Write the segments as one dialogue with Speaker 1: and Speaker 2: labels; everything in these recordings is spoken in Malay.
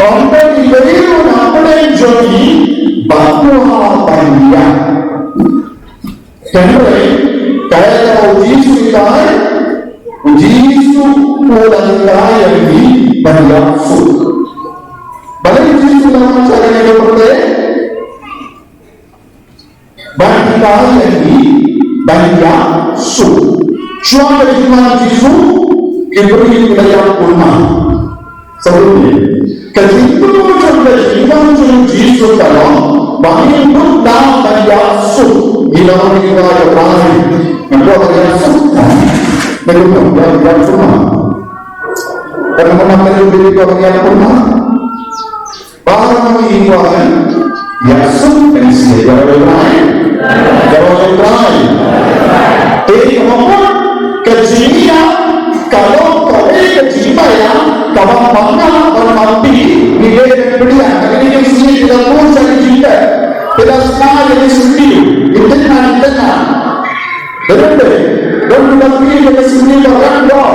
Speaker 1: Konten iberiru nampude jogi bahwa banyak. Kenapa? Kaya uji sudah, uji pulang kaya ini banyak sud. Balik uji sudah macam mana berapa? Banyak kaya ini banyak sud. Cuma bagaimana uji sud? Iberiru banyak ulama. Sebelumnya, ketika contoh iman Yesus dalam banyak dalam banyak sud, ilah kita berani, membuat banyak sud, membuat banyak rumah. Karena menambah diri banyak rumah, barang iman Yesus dan siapa berani, Jadi kemampuan kejiwaan kalau kejiwaan kalau mana bermati nilai kemudian ini sini kita pun jadi kita kita semua jadi sendiri internal betul dan kita pilih kita sendiri orang doa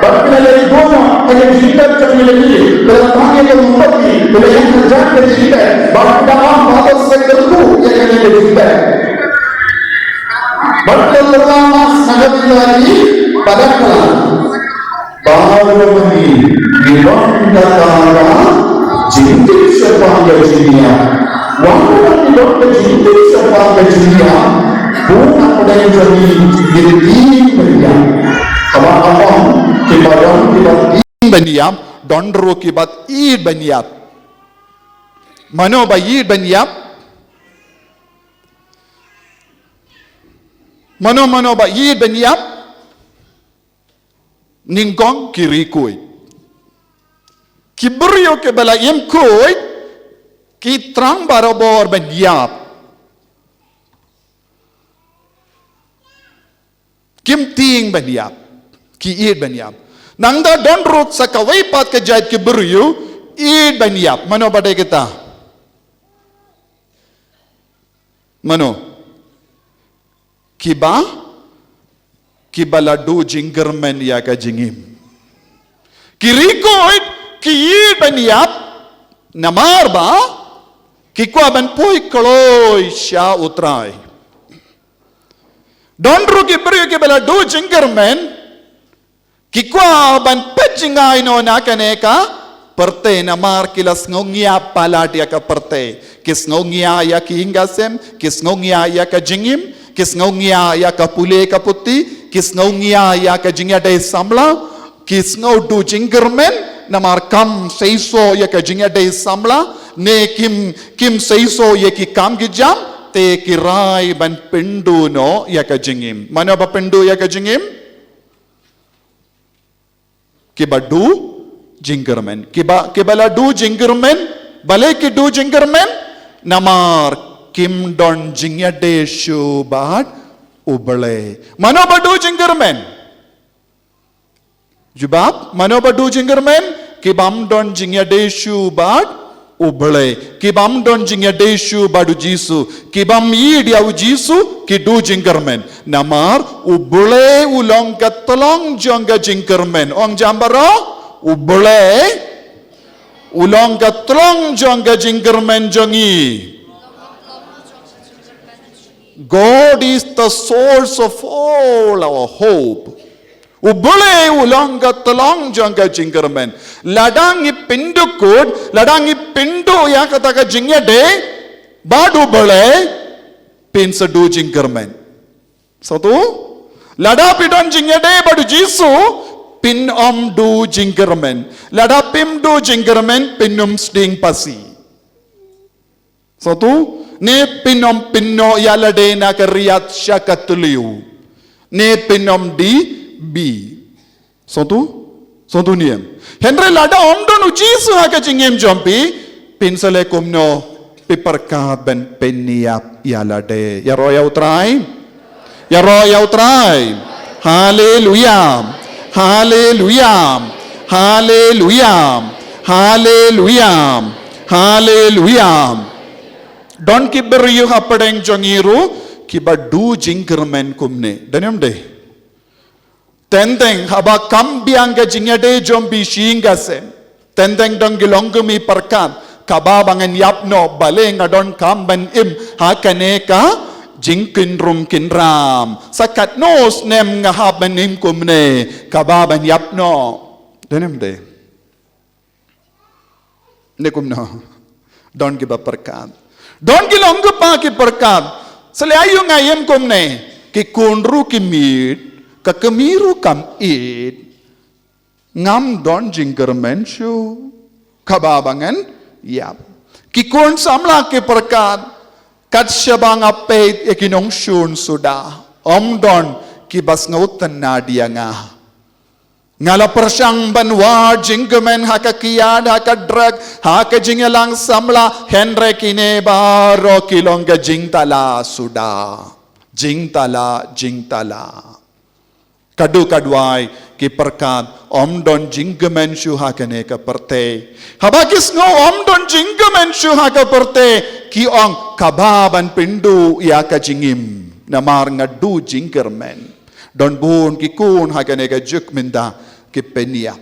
Speaker 1: tapi dari doa kita kita terpilih dalam hanya yang memberi kita yang kerja dari kita bahkan dalam batas sekerku yang ada di kita bahkan pertama sangat lagi pada kelas Bawani Nirvana Jinti Sapanga Jinia Wanda Nirvana Jinti Sapanga Jinia Buna Padai Jami Diri Baniam Abang-abang Kibadam Kibat Baniam Dondro Kibat Id Baniam Mano ba Id Baniam Mano ba Id Baniam Ningkong kirikoy. Kibriyo ke balayim koy kitrang barabor banyap. Kimting banyap. Kiid banyap. Nangda don rot sa kaway pat ka jayat kibriyo id banyap. Mano badai kita? Mano? Kiba? Kibaladu jinggermen ya ka jingim. Kirikoid kiid banyap namar ba kikwa ban poi kloy sha utrai. Donru kibriyo kibaladu jinggermen kikwa ban pejingay no nakaneka perte namar kilas ngongya palatia ka perte kis ngongya ya ki hingasem kis ngongya ya ka jingim kis ngongya ya ka pule ka putti kis ngongya ya ka jingya day samla kis ngau du jinggermen namar kam seiso ya ka jingya day samla ne kim seiso ya ki kam gijam te kirai ban pindu no ya ka jingim mana ba pindu ya ka jingim kibadu jinggermen kibala du jinggermen bale ki du jinggermen namar kim don jingya day shubat ubale mano badu jinggermen jubab mano badu jinggermen kibam don jingya deshu bad ubale kibam don jingya deshu badu jisu kibam yid ya jisu kidu jinggermen namar ubale ulong katolong jonga jinggermen ong jambaro ubale ulong katolong jonga jinggermen jongi God is the source of all our hope. Ubule ulanga talong janga jingermen. Ladangi pindu kud, ladangi pindu ya kataka jingya de, badu bule pinsa du jingermen. Satu, lada pidon jingya de badu jisu pin om du jingermen. Lada pim du jingermen pinum sting pasi. Satu, ne pinom pinno yalade na kariyat syakatuliu. Ne pinom di bi. Sontu niem. Henry lada omdon ujisu haka jingem jompi pinsale kumno piperkat ben peniap yalade. Ya roya utrai. Ya roya utrai. Haleluya. Haleluya. Haleluya. Haleluya. Haleluya. Don kiberiyu hapadeng jongiru kibadu jingkermen kumne. Daniam de. Tenteng haba kambianga jingade jombi shinga sen. tenteng dong gilonggumi perkat kababangan yapno baleng adon kamban im hakaneka jingkin rum kinram sakat nos nem ngahaban im kumne kababan yapno denem de ne kumno don giba perkat don gilonggu pa ki perkat selayu ngayem kumne ki kunru ki mit ka kemiru kam it ngam don jingker menshu kababangan yap kikun samla ke perkat kat syabang apet ekinong shun sudah don kibas ngautan na dia ngala persyang banwa jingkemen haka kiad haka drag haka jingelang samla henre kine baro kilongga jingtala sudah jingtala kadu kadwai ki perkat don jinggemen syuha kene ka perte habakis ngo don jinggemen syuha ka perte ki ong kababan pindu ya ka jingim namar ngadu jinggermen don bun ki kun ha kene ka juk minda ki penia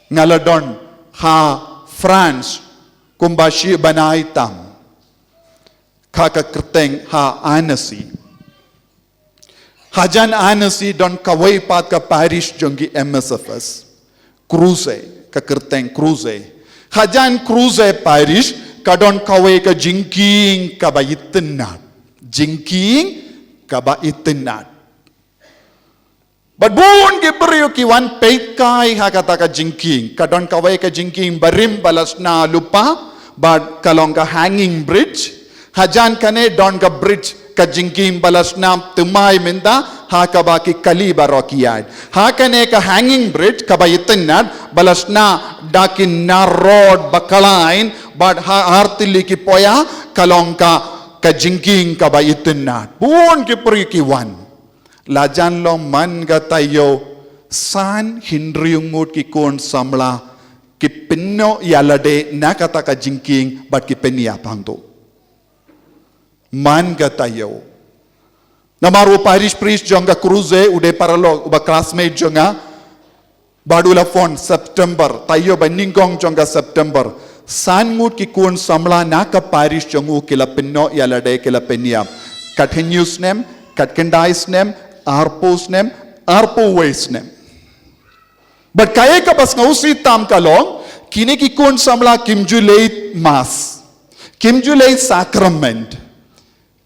Speaker 1: ngaladon ha France kumbashi banaitam kaka kerteng ha anasi Hajan anasi don kawai pat ka parish jongi MSFS cruise ka kerteng cruise hajan cruise parish ka don kawai ka jingking ka ba itnat but bun ge brio ki wan peit kai ha kata ka jingking ka don kawai ka jingking barim balasna lupa but kalong ka hanging bridge hajan kane don ka bridge ka jingkim balasnam tumai minda ha ka baki kaliba rokiyad ha kane ka hanging bridge ka bayitinad balasna dakin na road bakalain but ha artili ki poya kalongka ka jingking ka bayitinad bun ki prikiwan lajan lo man ga tayo san hindriungut ki kon samla ki pinno yalade nakata ka jingking but ki penia pangto man gatayo namaru parish priest jonga cruise ude paralo uba classmate jonga badula font September tayo ba ningong jonga September sangut ki kun samla naka parish jongu kila pinno yalade kila penia continuous name katkendais name arpo ways name but kaya ka bas ngausi tam kalong kini ki kun samla kimjulate mass kimjulate sacrament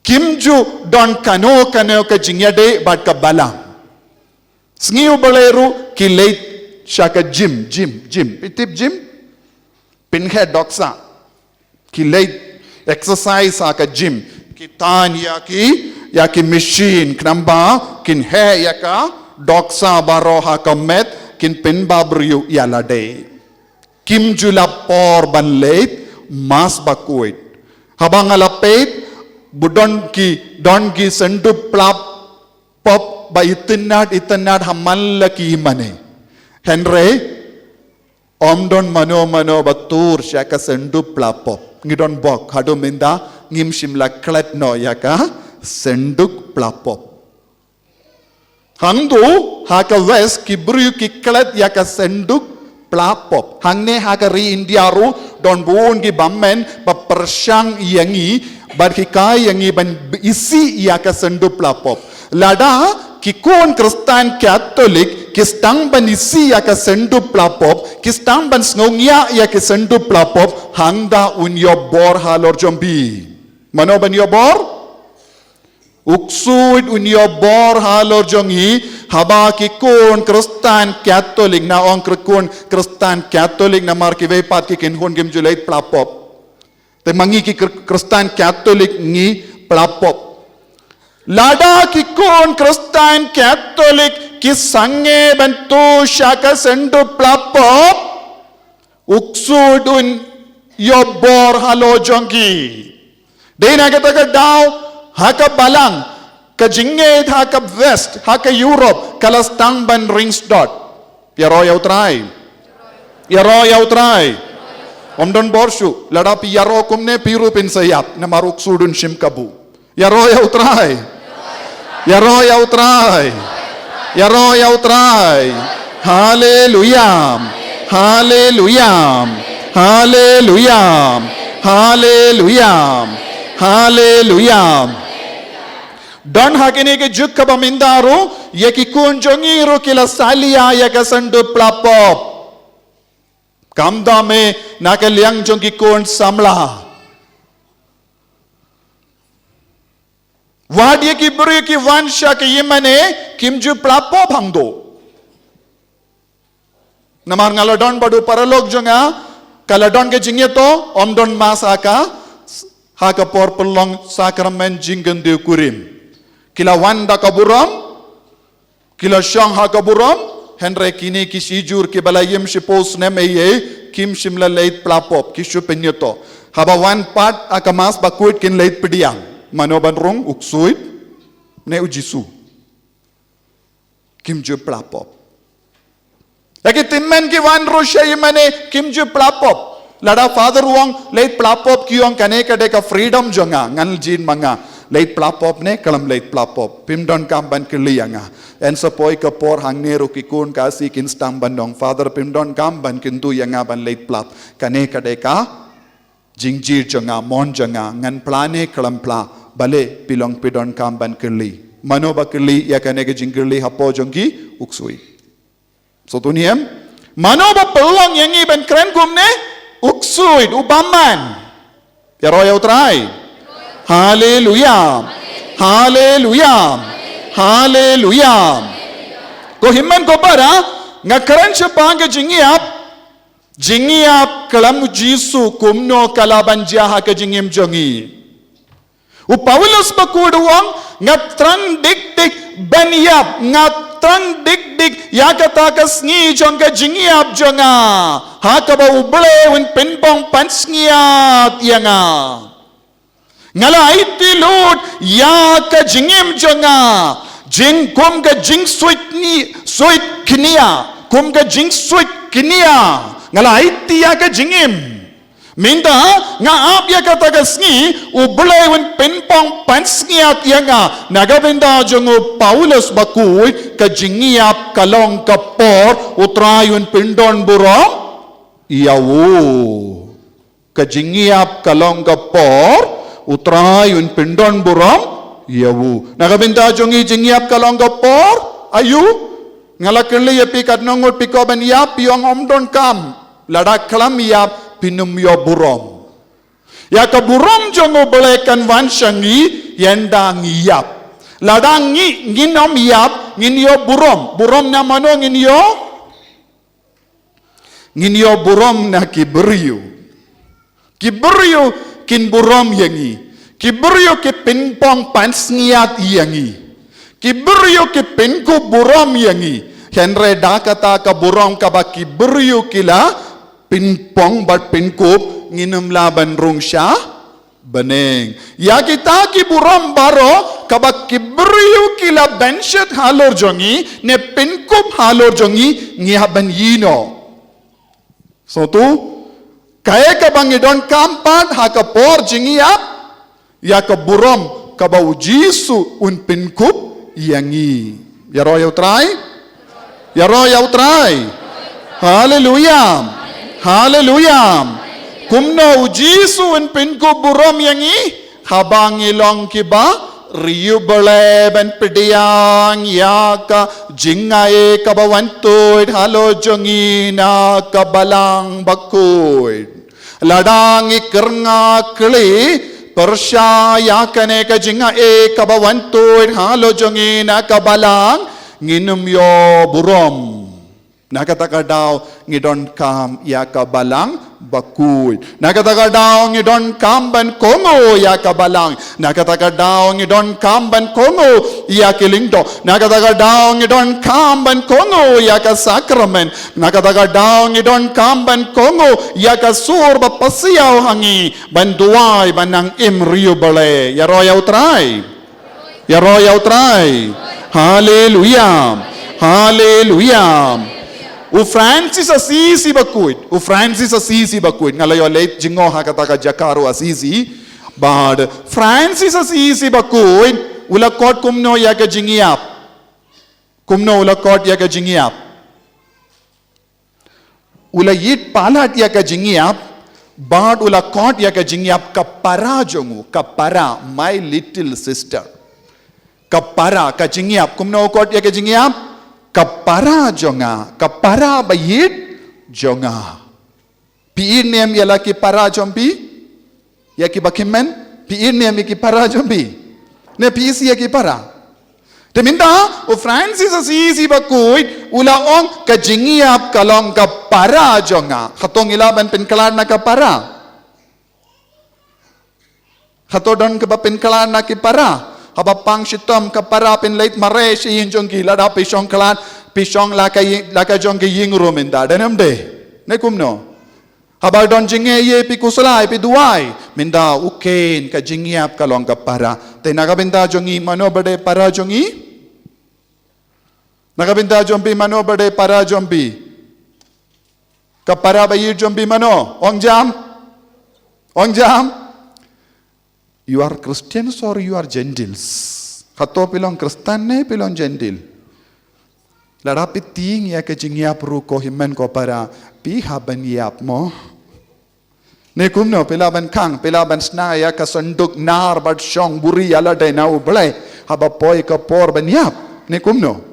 Speaker 1: Kimju don kano ka jingyade bat ka balang. Sngiu baleru ki late shaka gym. Pitip gym. Pinhe doksa. Ki late exercise ka gym. Kitan ya ki machine knamba kin he ya ka doksa baro ha ka met kin pin babriu yalade. Kimju la por ban late mas bakuit. Habang alapet budon ki don ki sendu plap pop ba itinad hamal ki mane henry don mano batur shaka sendu plap pop ngidon bok hado minda ngim shimla klet no yaka sendu plap pop hangdu haka west ki bru ki klet yaka sendu plap pop hangne haka ri india ru don buun ki bammen ba persyang yangi barkikai yang iban isi ia ka sendu plapop lada kikon Kristen Katolik kistang ban isi ia ka sendu plapop kistang ban snongya ia ka sendu plapop hangda unyo bor halor jombi mano ban yo bor uksud unyo bor halor jongi haba kikon Kristen Katolik na ong Kristen Katolik na marki vepat kikin hon gem julait plapop te mangi ki Kristen Katolik ngi plapop lada ki kon Kristen Katolik ki sange bantu shaka sendu plapop uksudun yobor halo jongi dena kata daw haka balang ka jinge haka west haka Europe kalastang ban rings dot yaro yaw try Omdon borshu lada pi yaro kumne piru pin sayap na maruk sudun shim kabu yaro yaw try hallelujah Hallelujah. Hallelujah. Hallelujah. Hallelujah. Don hakini ke juk kabamindaru ye ki kunjongiru kila salia ya kasandu plapop. Kamda me nakaliang jongi kun samla. Wadye ki buri ki wansha ke yemane kimju plapop hangdo. Namar ngaladon badu paralog jonga kaladon ke jingye to omdon masaka haka por pelong sakramen jinggan de kurim. Kila wanda kaburam, kila syang ha kaburam, henre kini kisijur ki balayim shipos nemeye kim shimla leit plapop kishu penyoto. Haba wan part akamas bakuit kin leit pediang. Manoban rong uksuit ne ujisu. Kimju plapop. Lagi timmen ki wan rosha yemane kimju plapop. Lada father wong leit plapop kiong kane kade ka freedom jonga ngan jin manga. Leit plapop ne kalam leit plapop pimdon kamban keliyanga en sepoi ke por hang neru ki kun kasi kin stam bandong father pimdon kamban kintu yanga ban leit plap kane kade ka jingjir jonga mon jonga ngan plane kalam pla bale pilong pidon kamban keli mano bakeli ya kane ke jingli hapo jongi uksui so tuniem mano ba pelong yangi ban kren gumne uksui ubaman ya royal try. Hallelujah. Hallelujah. Hallelujah. Ko himman ko para ngakaran siya pang jingiap kalam Jisu kumno kalaban jaha ka jingim jongi. Upawulos bakuduang ngatrang dik baniyap ngatrang dik yakatakas ngi jong ka jingiap jonga hakaba uble win penpong pansngiat yanga. Ngala iti lut ya ka jingim jonga jing kum ka jing suit knia kum ka jing suit knia ngala iti ya ka jingim minda nga ap ya ka tagasni ublewen penpong pansniat yanga nagabenda jongo Paulus bakuy ka jingiap kalong kapor utrayun pindon burom iyawo ka jingiap kalong kapor utrayun pindon buram yawu nagabinda jongi jingiap kalongga por ayu ngalakeli yapi kadnongot pikoban yap yong omdon kam ladak kalam yap pinum yo buram ya ka buram jongo belekan wanshangi yendang yap ladang nginom yap ngin yo buram na mano ngin yo buram na kibriyu kin buram yangi kibriyo ke pinpong pansniat yangi kibriyo ke pinku buram yangi henre dakata ka buram ka ba kibriyo kila pinpong bat pinkup nginum laban rung sya beneng ya kita ki buram baro ka ba kibriyo kila benshit halor jongi ne pinkup halor jongi ngihaban yino so tu kaya ka bangidon kampat haka por jingiap ya ka buram ka bau Jisu un pinkup yangi ya royal try hallelujah hallelujah kumno Jisu un pinkup buram yangi habang ilong kiba riyu bale ben pidiyang ya ka jingae ka bawantoid halo jongi na ka balang bakoid ladang ikernga kli persya yakane ka jinga kabawantoid halo jongi na kabalang nginum yo burom nakatagadaw ngidon kam ya kabalang bakuy nakatagadaw ngidon kamban kongo ya kabalang nakatagadaw ngidon kamban kongo ya kilingdo nakatagadaw ngidon kamban kongo ya ka sakramen nakatagadaw ngidon kamban kongo ya ka surba pasiyaw hangi banduay banang imriyo bale ya royal try hallelujah hallelujah u Francis Assisi bakuit ngalayo late jingo hakataka Jacaro Assisi but Francis Assisi bakuit ulakot kumno yaga jingiap ula yit palat ya ka jingiap bad ula kot ya ka jingiap kapara jongu kapara my little sister kapara ka jingiap kumno kot ya ka jingiap kapara jonga kapara bayit jonga piin nem yala ki para jompi ya ki bakimen piin nem ki para jompi ne pisi ya ki para Teminta, o Francis asisi bakuit ula ong kajingiap kalong kapara jonga. Hatong ilaban pinkalan na kapara. Hatodon ka ba pinkalan na kipara. Haba pang shitom kapara pinlait mare siyin jong gila da pisong kalan pisong laka jong ki ying ruminda. Danam de. Ne kumno. Haba don jinge ye pi kusalay pi duway. Minda uken kajingiap kalong kapara. Te nakabinda jongi mano bade para jongi. Nakabinda jompi mano bade para jompi. Kapara bayir jompi mano. Ong jam. You are Christians or you are Gentiles. Kato pilong Kristen ne pilong Gentil. Ladapi ting ya ke jingiap ruko himen ko para pi haban yap mo. Ne kumno pilaban kang pilaban sna ya ka sanduk nar bad shong buri ala de na ublay haba poi ka por ban yap. Ne kumno.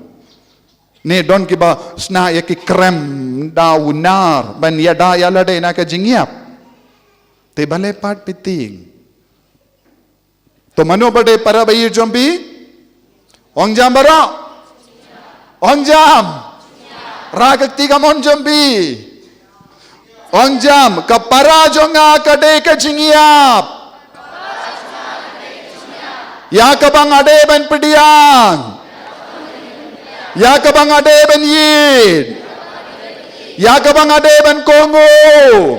Speaker 1: Ne don ki ba sna ya ki krem da unar ban ya da ya la de na ka jingiap. Te bale pat piting. To mano bade para bayir jompi? Ong jam bara? Ong jam. Ragakti ka mon jompi. Ong jam kapara jonga kade ka jingiap. Ya ka bang ade ban pediang. Ya kabang ade ben yid. Ya kabang ade ben kongo.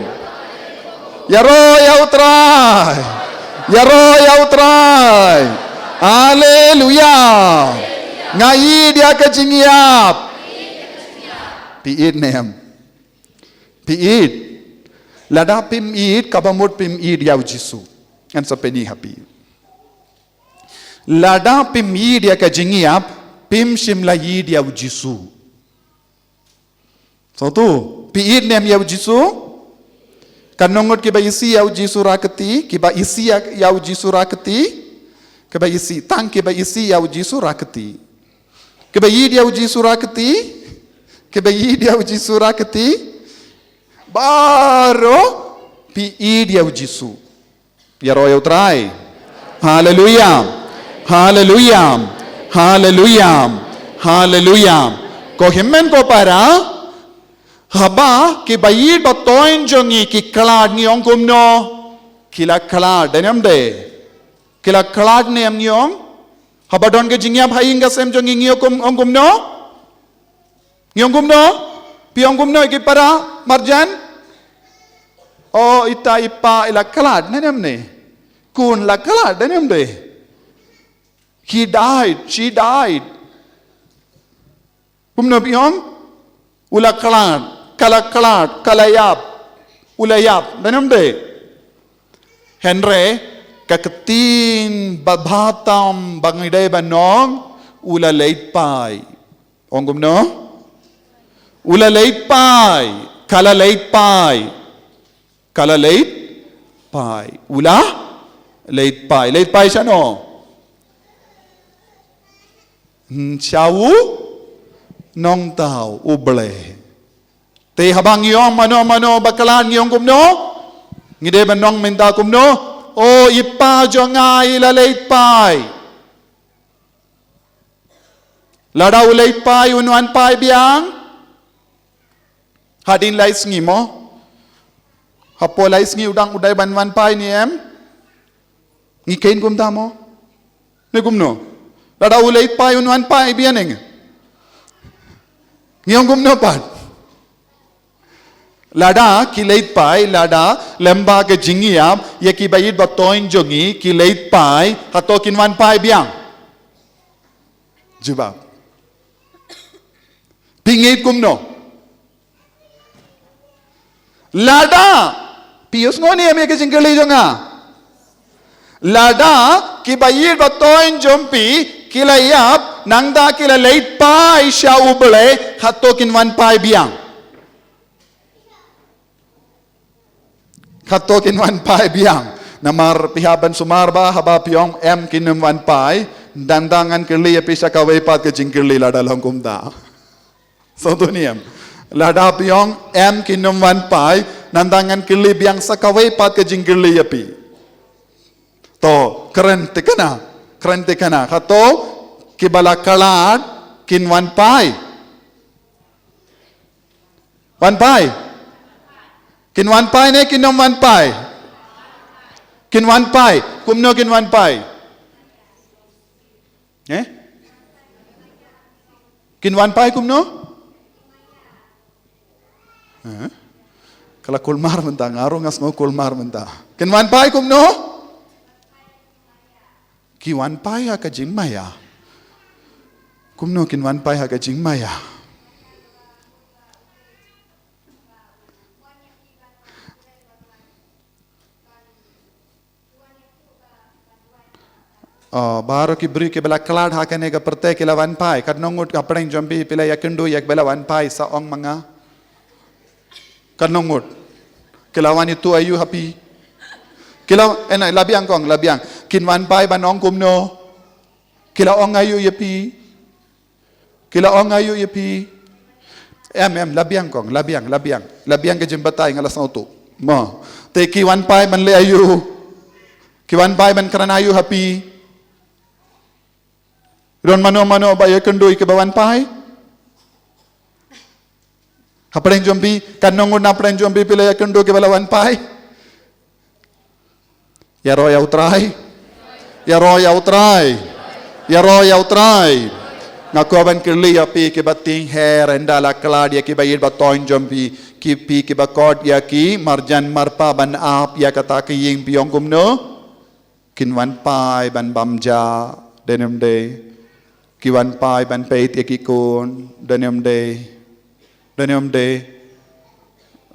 Speaker 1: Ya ro ya utray. Ya ro ya utray. Haleluya. Ngai dia ka jingiap. Piit nem. Piit. Lada pim id kabamut pim id yaw jisu. An sa peni happy. Lada pim id dia ka jingiap. Pim shimla yid yaw jisu. So tu, piid nem yaw jisu. Kanongot kiba isi yaw jisu rakati, kiba isi yaw jisu rakati, kiba isi tang kiba isi yaw jisu rakati. Kiba yid yaw jisu rakati, kiba yid yaw jisu rakati. Baro piid yaw jisu. Yaro yaw try. Hallelujah. Hallelujah. Hallelujah. Hallelujah. Ko himmen ko para haba ki bayid batoin jongi ki kalad ni ong kumno kila kalad denam de kila kalad ni am nyong haba don ke jingya bhai inga sem jongi ngi ong kumno ngi ong kumno pi ong kumno ki para marjan o ita ipa ila kalad denam ne kun la kalad denam de. He died. She died. Kumno biyong ula kalad, kalayap, ulayap. Danam de. Henry kakatin babatam bangide banong ula leitpai. Ong kumno? Ula leitpai, kala leitpai, ula leitpai siya no. Siyawu nong tao uble. Te habang yung mano bakalan yung kumno. Ngide ba nong minda kumno. O ipa jo nga ilalait pai. Lada ulait pai unuan pai biang. Hadin lais ngi mo. Hapo lais ngi udang uday banwan pai ni em. Ngi kain kumta mo. Ne kumno. Lada ulait pai unuan pai bianeng. Ngiyong kumno pat. Lada kilait pai lada lemba ke jingiam ye ki bayid batoin jongi kilait pai hato kinwan pai biang. Jawab. Pingit kumno. Lada pius ngoni ame ke jingkeli jonga. Lada ki bayid batoin jompi kilayap nangda kila leit pai sya ubele hato kinwan pai biang. Kato kinwan pai biang. Namar pihaban sumarba haba piong em kinwan pai. Dandangan kirli episha kawai pat ke jingkirli lada long kumda. So tu niam. Lada piong em kinwan pai. Nandangan kirli biang sakawai pat ke jingkirli epi. To keren tekana. Kato kibala kalad kinwan pai. Wan pai. Kinwan pai ne kinom wan pai. Kinwan pai. Kumno kinwan pai. Kinwan pai kumno? Kala kulmar menta ngaro ngas ngo kulmar menta. Kinwan pai kumno? Kiwan pai ha ka jingmaya. Kumno kinwan pai ha ka jingmaya. Baru ki beri ke bela kelad hakane ke pertai kila wan pai kat nongut kapeng jombi pila yakendu yak bela wan pai sa ong manga kat nongut kila wan itu ayu happy kila enai labiang kin wan pai ban ong kumno kila ong ayu yapi labiang ke jembatai ngalas auto mo te ki wan pai ban le ayu ki wan pai ban kerana ayu happy Ron mano ba yakendu ke bawan pai? Hapeng jombi kanongun napeng jombi pila yakendu ke balawan pai? Ya ro ya utrai. Ngaku aban kirli api ke bating hair endala kelad ya ki bayir batoin jombi ki pi ke bakot ya ki marjan marpa ban ap ya kata ki ying piong kumno kinwan pai ban bamja denem de Kiwan pai ban peit ekikon daniam de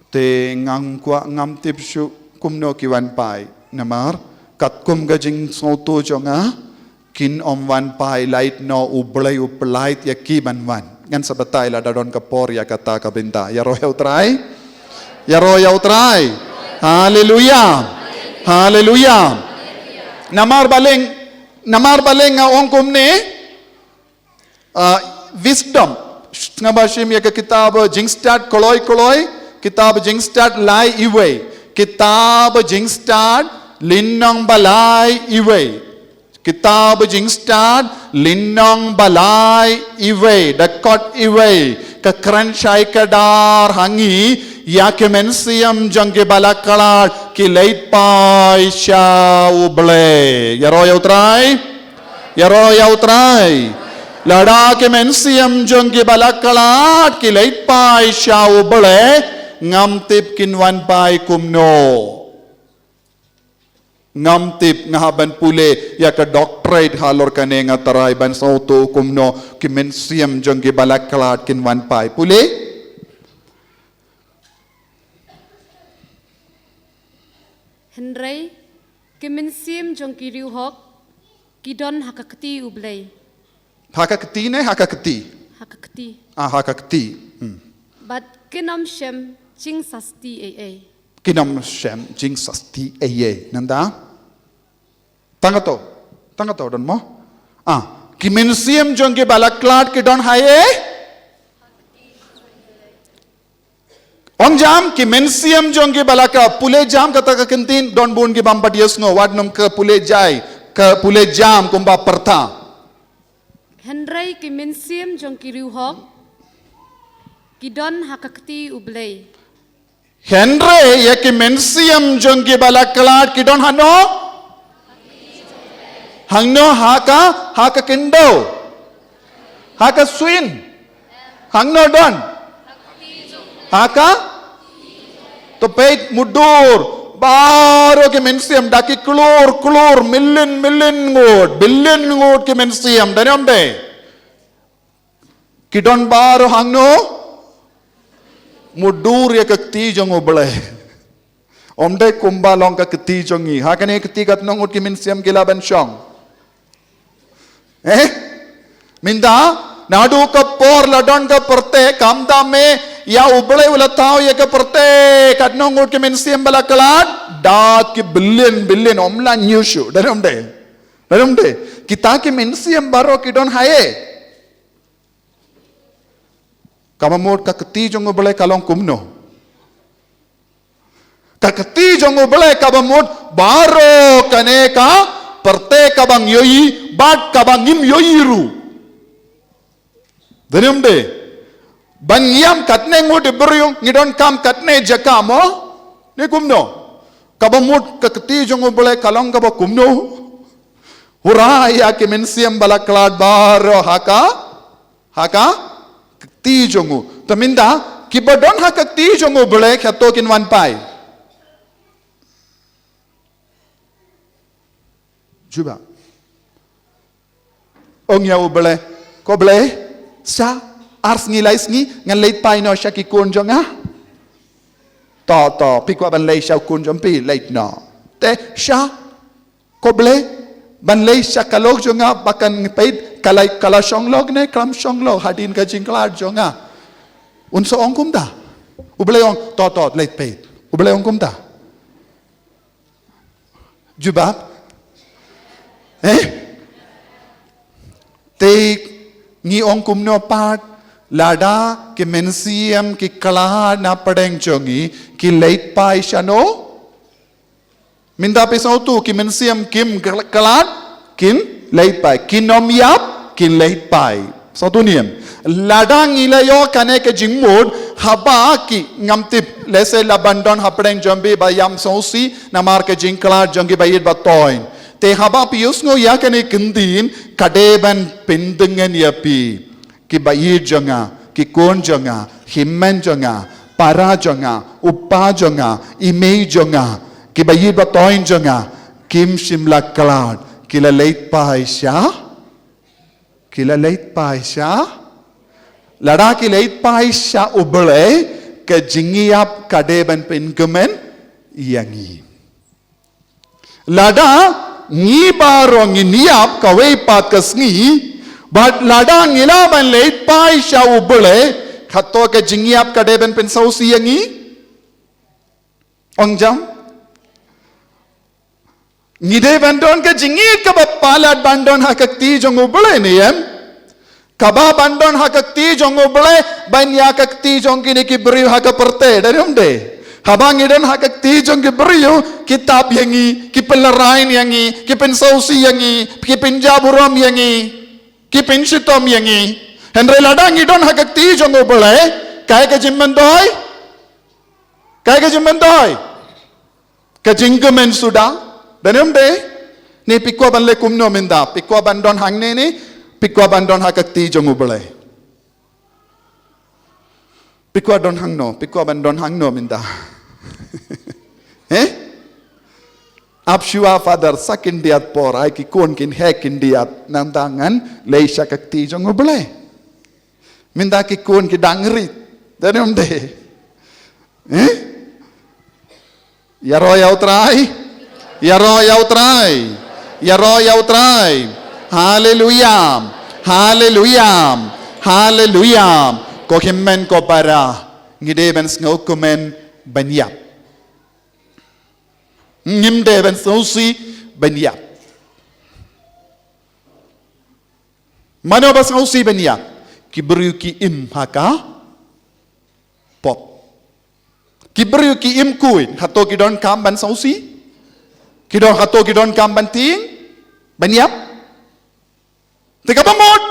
Speaker 1: te ngang kwa ngam tipsu kumno kiwan pai namar kat kum gajing soto jonga kin om wan pai light no ublay ya ki ban wan ngan sabatay la dadon kapor ya kata kabinta ya royau try hallelujah namar baleng nga ong kumne wisdom ngabashim ya kitab jingstad koloi kitab jingstad lai iwe kitab jingstad linnong balai iwe kitab jingstad linnong balai iwe dakot iwe ka kranchai kadar hangi ya kemensiam jangge balakalat ki leit pai sha uble yaro yautrai Lada ke mensiam jongki balakalat ki leit pai syau bele ngam tip kinwan pai kumno ngam tip ngahaban pule ya ke doctorate halor kane ngatarai ban sauto kumno ki mensiam jongki balakalat kinwan pai pule
Speaker 2: Henry ki mensiam jongki riuhok kidon hakakti ublei
Speaker 1: Hakakti.
Speaker 2: But kinam shem jing sasti AA.
Speaker 1: Nanda? Tangato don mo? Kimensiam jongke balaklat ki don haye? Ong jam kimensiam jongke balaka pule jam kata ka kentin don bun ki bampat yesno wadnum ke pule jam kumba perta.
Speaker 2: Henry ki mensiam jong ki riuhok kidon hakakti ublei
Speaker 1: Henry ya ki mensiam jong ki balaklat kidon hangno haka kendo haka swin hangno don haka to peit mudur Baru ke mensiam daki klur million billion ngot ke mensiam dari omde kidon baru hangno mudur ya kekti jong oble omde kumba long ka kekti jongi hakane kekti kat nongot ke mensiam gilaban syong minda nadu ka por ladon ka perte kamda me ya uble ulatao ya ke perte katnong ngut ke mensiam balakalat da ki billion omla nyushu dalam de kita ki mensiam baro kidon haye kamamot kakati jong uble kalong kumno kakati jong uble kabamot baro kaneka perte kabang yoi bat kabang im yoiru dalam de banyam katne ngut beryong ngidon kam katne jakamo ni kumno kabamut kakati jong uble kalong kaba kumno huraya ke mensiam balaklad baro haka kakti jongu taminda kibadon ha kakti jongu uble khato kin wan pai juba ong ya uble ko ble sa ars ngi lais ngi ngan leit pai no shaki kun jonga to pikwa ban lei shau kun jompi leit no te sha ko ble ban lei sha kalok jonga bakan pait kalai kala songlog ne kram songlog hadin ka jingklar jonga unso ong kumda uble ong to leit pait uble ong kumda juba te ngi ong kumno pat lada ke mensiam ki kala na padeng chongi ki leit pai shano minda pe sautu ki mensiam kim kalat kin leit pai kinom yap kin leit pai sautu niam lada ngilayo kane ke jingmod haba ki ngamtip lese labandon hapadeng jombi bayam sausi namar ke jingkala jongi bayit batoin te haba pius ngo ya kane kindin kadeban pendengan yapi ki bayit jonga ki kon jonga himmen jonga para jonga uppa jonga imei jonga ki bayit batoin jonga kim shimla kalad kila leit paisha lada ki leit paisha ubale ke jingiap kadeban pengemen yangi lada ngi barong niap kawai pat kasngi but lada ngila ban leit pai sha ubule khato ke jingiap kadeben pen sausi yangi ongjam ngide bandon ke jingi ka palat bandon hakakti jong ubule niyam kaba bandon hakakti jong ubule ban yakakti jong kini ki beri hakaperte darum de habang idon hakakti jong ki beriyo kitab yangi ki pelarain yangi ki pensausi yangi ki penjaburam yangi ki penshitom yangi henre ladang idon hakakti jong ubale kai ke jimmendoy ke jinggemen suda danem de ni pikwa ban le kumno minda pikwa bandon hangne ni pikwa bandon hakakti jong ubale pikwa bandon hangno minda Apshua father second diat por ai ki kon kin hekin diat nam dangan leisha kakti jong ubale minda ki kon ki dangri danem de yaro yautrai hallelujah ko himmen ko para ngide ben sngokumen banyap ngimde ben sausi banyap mano bas sausi banyap kibru ki im haka pop kibru ki im kuin hato kidon kam ban sausi kidon kam ban ting banyap teka pamot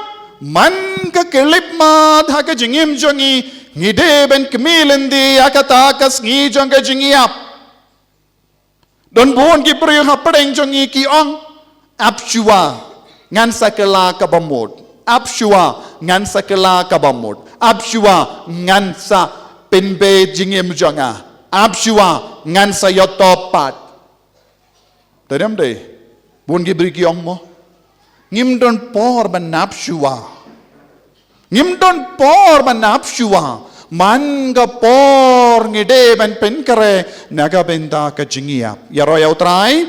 Speaker 1: man ka kelip ma haka jingim jongi ngide ben kemilendi akatakas ngi jonga jingiap don buon ki priyo hapadeng jongi ki ong apshua ngan sakela kabamod apshua ngan sa penbe jingim jonga apshua ngan sa yotopat tadam de buon ki bri ki ong mo ngim don por ban apshua man ga por ngide ban pen kare naga benda ka jingia yaro yautrai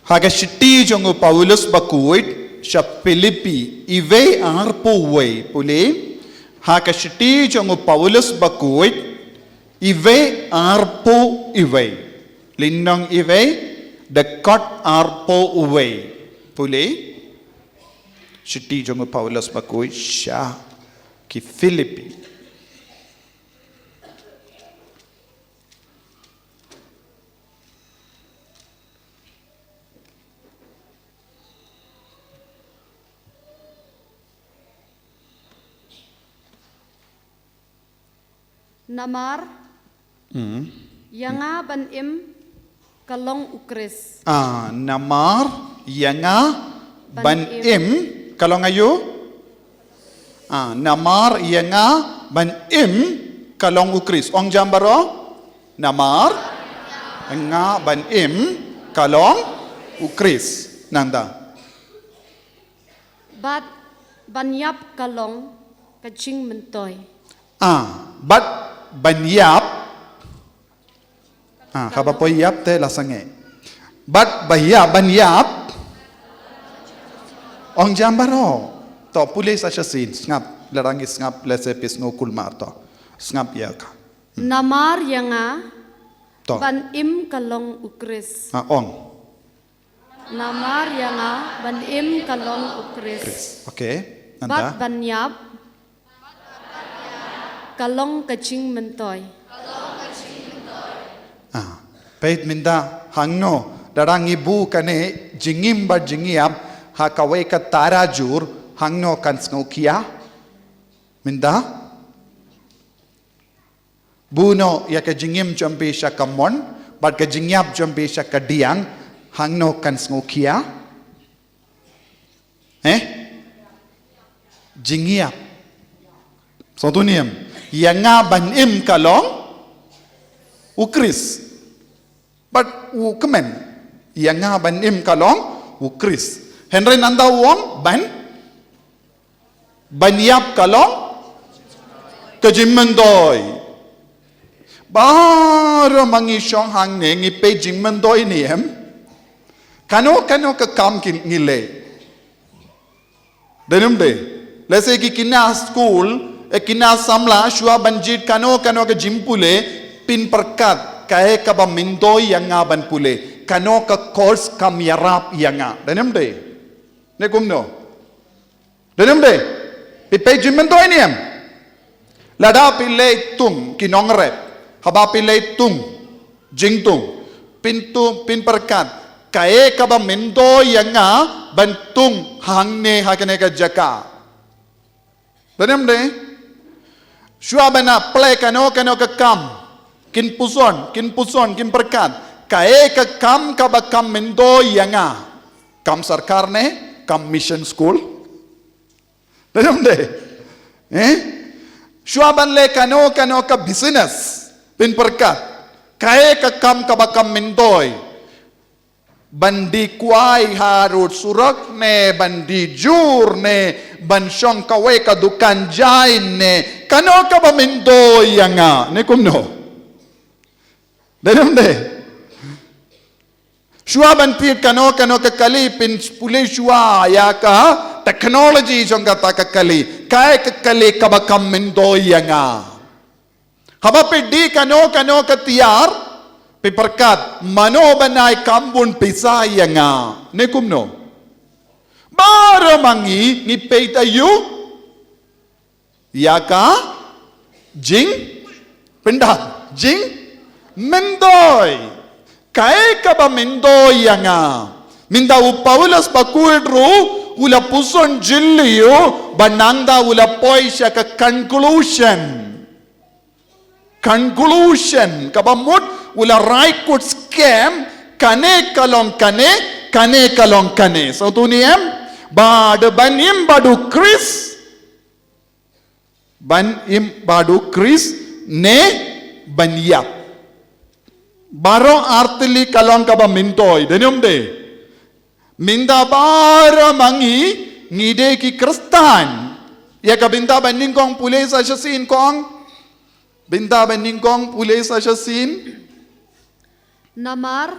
Speaker 1: haga shitti jongu paulus bakuit sha Filipi ive arpo way puli Hakashiti jong Paulus bakuit, iwe arpo iwe. Lindong iwe, dekat arpo iwe. Puli, shiti jong Paulus bakuit, siya ki Filipi.
Speaker 2: Namar Yanga ban im kalong ukris.
Speaker 1: Namar yanga ban im kalong ayo. Namar yanga ban im kalong ukris. Ong jambaro. Namar yanga ban im kalong ukris. Nanda.
Speaker 2: Bat banyap kalong kaching mentoy.
Speaker 1: Bat banyap kabapoy yap te lasange bat bahya banyap ong jambaro to pulis asyasin ngap larangi ngap lesepis ngokul marto ngap ya ka
Speaker 2: Namar yanga
Speaker 1: to
Speaker 2: ban im kalong ukris.
Speaker 1: ong
Speaker 2: Namar yanga ban im kalong ukris.
Speaker 1: okay
Speaker 2: Bat
Speaker 1: nanda
Speaker 2: banyap kalong kaching mentoy.
Speaker 1: pait minda hangno darangi bu kane jingim ba jingiam ha kawai ka tarajur hangno kan sngokia minda buno ya ka jingim jambe sha kamon bat ka jingyap jambe sha kadiang hangno kan sngokia jingiap sotuniam yanga ban im kalong ukris but kemen yanga ban im kalong ukris Henry nanda wong ban yap kalong kejimmendoy baro mangi shong hang ne ngi pe jimmendoy ni em kano ka kam ki ngile denum de let's say ki kina school kina samla shua banjit kano ka jimpule pin perkat kae ka ba mindoy yanga ban pule kano ka course kam yarap yanga denum de ne kumno denum de pipe jimendoy niam lada pile tung kinongrep haba pile tung jingtung pin perkat kae ka ba mindoy yanga ban tung hangne hakane ka jaka denum de shua bana play kano ka kam kin puson kin perkat kae ka kam ka ba kam mendo yanga kam sarkar ne kam mission school denum de shua ban le kano ka business pin perkat kae ka kam ka ba kam mendoy bandi kuai harut surak ne bandi jur ne ban syong kawe ka dukan jain ne kano ka ba mendo yanga ne kumno denum de shua ban pi kano ka kali pin pule shua ya ka technology jong ka kali kai ka kali ka ba kam mendo yanga haba pe di kano ka tiar piperkat mano banai kambun pisa yanga ne kumno bara mangi ni peita yu yaka jing pindah jing mendoy kai ka ba mendoy yanga minda u Paulus bakuidru ula puson jilliyo bananda ula poisha ka conclusion kabamut ula right could scam kane kalong kane so tuniem bad banim badu Chris ne banyap baro artili kalong kaba mintoy denyom de minda bara mangi ngide ki kristan ya ka binda baning kong pulis asyasin kong binda baning kong pulis asyasin
Speaker 2: Namar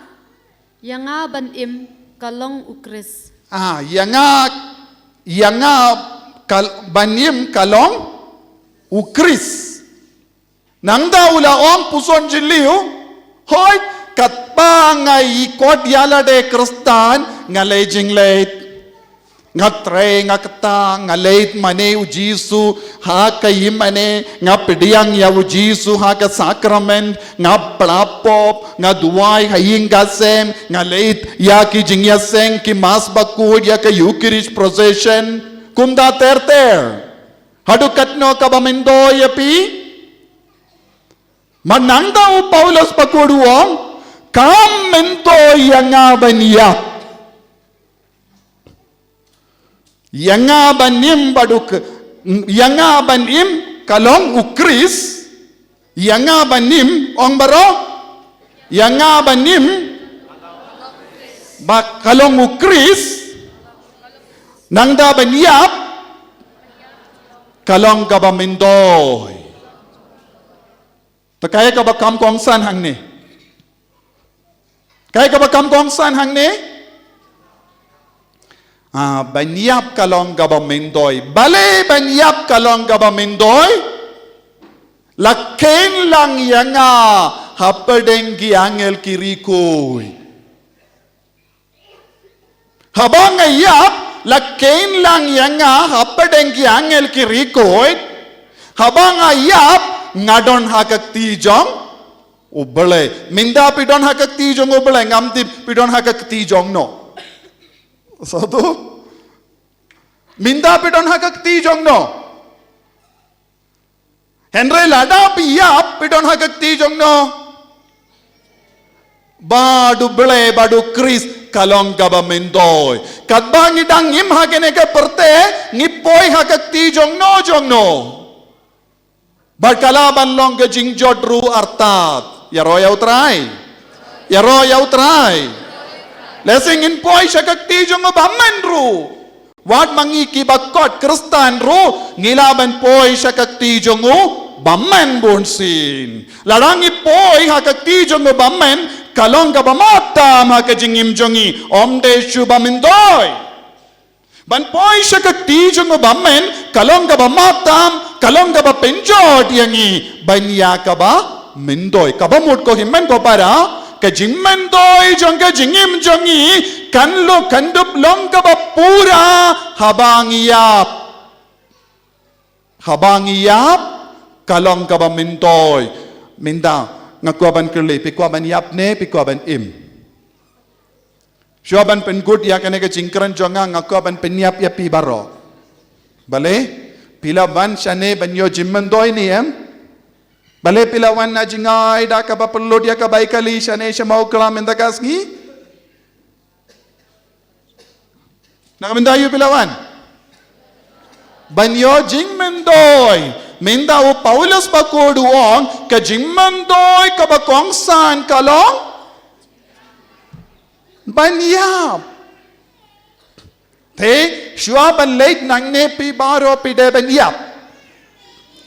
Speaker 2: yanga ban im kalong ukris.
Speaker 1: Yanga banim kalong ukris nang daula ong puson jiliu hoy katpa ngai kot yala de kristan ngalay jingleit ngatre ngakta ngaleit mane u jisu ha kai mane ngapdiang ya u jisu ha ka sacrament ngaplapop ngaduai haying gasem ngaleit ya ki jingya seng ki mas bakud ya ka eucharist procession kumda terter hadukatno ka bamendo yapi mananda u Paulus pakuduong kam mento yanga baniya yanga banim baduk yanga banim kalong ukris yanga banim ong baro yanga banim ba kalong ukris nangda baniyap kalong kabamendoy to kaya ka ba kam kong san hang ni kaya ka ba kam kong san hang ni banyap kalong kabamendoy bale banyap kalong kabamendoy laken lang yanga hapadeng ki angel kirikoy habang ayap laken lang yanga hapadeng ki angel kirikoy habang ayap ngadon hakak tijong ubale minda pidon hakak tijong ubale ngamti pidon hakak tijong no satu minda pidon hakak tijong no Henry lada piyap pidon hakak tijong no badu bele badu kris kalong gabamendoy kadbang idang im hakene ka perte ngipoy hakak tijong no Barkalaban long ke jingjot ru artat. Yaro yautrai. Lesing in poi shakak tijong baman ru. Wat mangi ki bakot kristan ru ngilaban poi shakak tijong baman bonsin. Larangi poi hakak tijong baman kalong ka bamata maka jingim jongi omde shu bamindoy. Ban poi shakak tijong bamen kalong ka ba matam kalong ka ba penjot yangi banya ka ba mendoy ka ba mut ko himmen ko para ka jingmendoy jong ka jingim jongi kanlo kandup long ka ba pura habang iyap kalong ka ba mendoy minda ngakwaban kerle pikwaban yap ne pikwaban im Syaban penggut ya kena ke cingkran jonga ngakwaban penyap ya pi baro. Bale pilawan syane banyo jimmendoi ni Bale pilawan na jingai da ka perlu dia ka baikali syane syamau kelam entakas ngi. Nak mendayu pilawan. Banyo jimmendoi minda u Paulus pakoduong ka jimmendoi ka bakongsan kalong banyap te shua ban late nang ne pi baro pi de banyap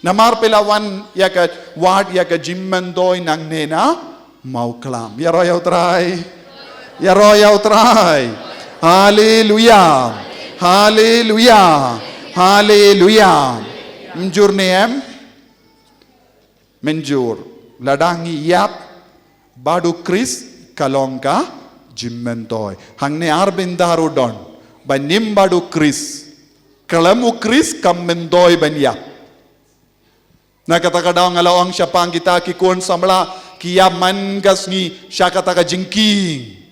Speaker 1: namar pilawan ya ka wad ya ka jimmandoy nang ne na mau klam ya royal try hallelujah menjur nem menjur ladangi yap badu kris kalongka Jimmentoy hangne arbindaru don banimbadu kris kalamu kris kammendoy banya na kataka daw ngalawang siya pang kita kikon samla kiya mangasngi siya kataka jingking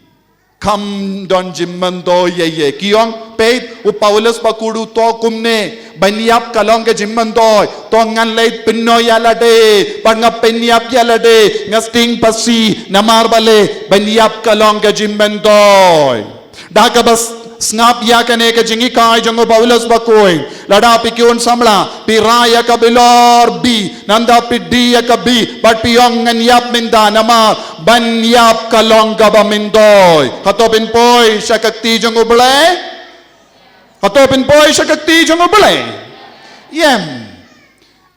Speaker 1: kam don jimmendoy ye kiyong peit u Paulus pakudu to kumne banyap kalong ke jimmendoy to ngan leit pinno yala de panga penyap yala de ngasting pasi namar bale banyap kalong ke jimmendoy daga bas snap ya kane ke jingi kai jongo Paulus bakoy lada pikyun samla piraya ka bilor bi nanda pidi ya ka bi but piyong ngan yap minda nama banyap kalong ka bamindoy hatopin poy syakakti jongo bale Hatopin poy syakakti jongo bale yem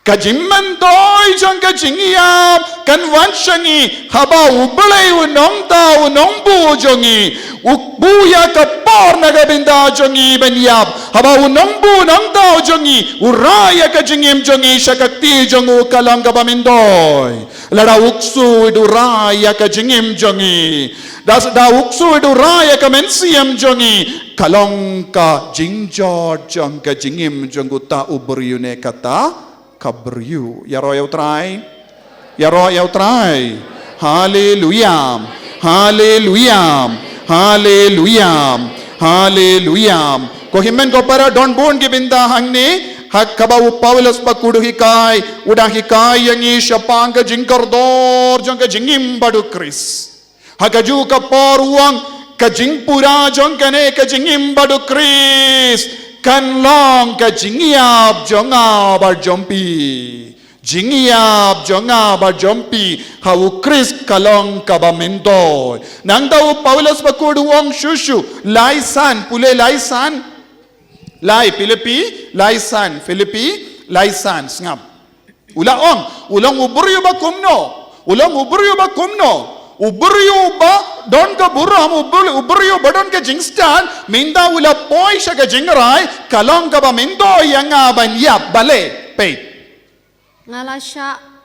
Speaker 1: kajimmandoy jong kajingiyap kan wanshangi haba ubale unong ta unong bu jongi ukbuya ka por na gabinda jongi benyap haba unong bu nang tao jongi uraya ka jingim jongi shakakti jongu kalang ka bamindoy lada uksu iduraya ka jingim jongi da uksu iduraya ka mensiam jongi kalong ka jingjot jong ka jingim jongu ta ubriu ne kata kabriu ya royau try hallelujah hallelujah hallelujah hallelujah ko himmen ko para don bon gibinda hangni hak kabau Paulus pakudu hikai udah hikai yangi syapang ka jingkordor jong ka jingim badu kris hakaju ka poruang ka jingpura jong kane ka jingim badu kris kan long ka jingiap jonga bar jompi jingiap jonga bar jompi hau kris kalong kabamendo nang daw Paulus pakudu wong shushu laisan pule laisan lai Filipi laisan ngap ulang ubriyo ba kumno ubriyo ba don ka buram ubriyo ba don ka jingstan minda ula poi sha ka jingrai kalong ka ba mindo yanga ban yap bale pe
Speaker 2: ngalasya